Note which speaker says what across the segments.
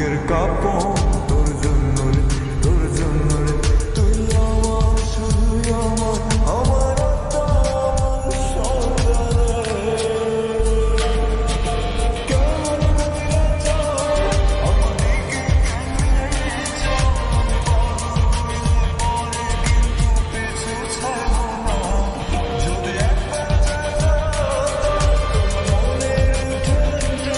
Speaker 1: বুকের কাঁপন তোর জন্য রে, তোর জন্য রে। তুই আমার, শুধু আমার, আমার আত্মা, আমার সন্তান রে। কেমন কইরা যাও আমার দিকে, কেমনে যাও আমি পাগল হইলে পরে কিন্তু পিছু ছাড়বো না। যদি একবার যাও তোমার মনের উঠানটা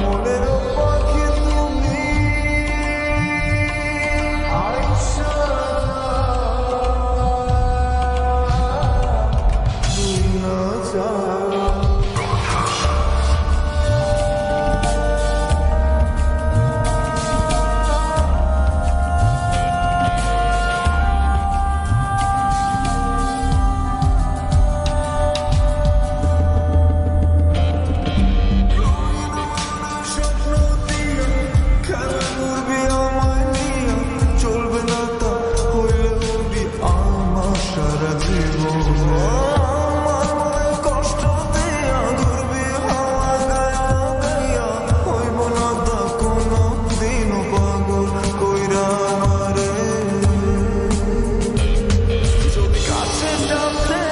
Speaker 1: মনের পাখি তুমি আইসা তুই না যা। স্বপ্ন দিয়া খেলা করবি আমায় নিয়া, চলবে না তা হইলে উঠবি আমার সারা জীবন। আমার মনে কষ্ট দিয়া ঘুরবি হাওয়া গায়া গায়া, হইব না তা কোনো দিনও পাগল কইরা আমারে। যদি কাছে টানতে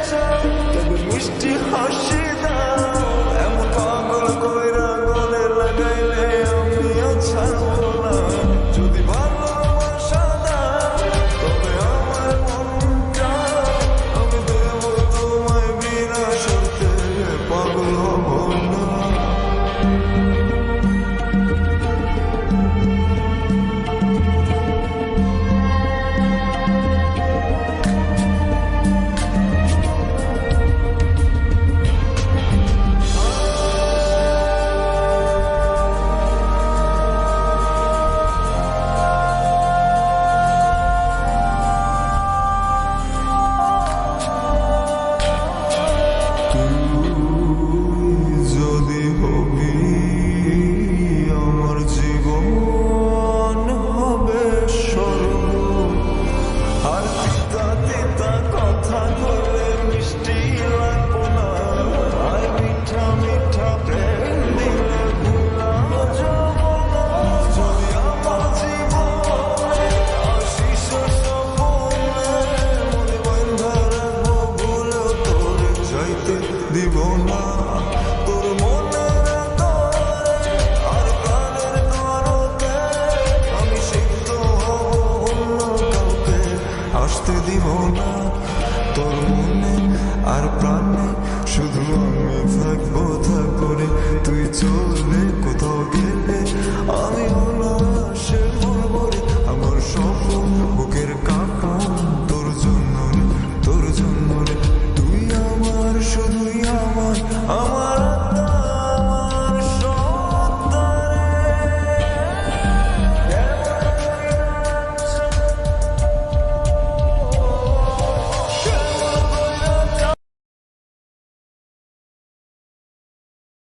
Speaker 1: চাও তবে মিষ্টি হাসি দাও, এমন পাগল কইরা গলে লাগাইলে আমিও ছাড়বো না। যদি ভালোবাসা দাও তবে আমার মনটা আমি দেব তোমায় বিনা শর্তে, পাগল হব না। যদি হবি আমার জীবন হবে স্বর্গ, আর তিতা তিতা কথা বলে মিষ্টি লাগবো না। আর মিঠা মিঠা প্রেম দিলে ভুলা যাব না। যদি আমার জীবনে আসিস সপনে, মনে বাঁধা রাখবো ভুলেও তোরে যাইতে দিব না। তোর মনের তরে আর প্রাণের তরতে আমি সিদ্ধ হব, অন্য কাউকে আসতে দিব না। তোর মনে আর প্রাণে শুধু আমি থাকবো, থাকবো রে। তুই চল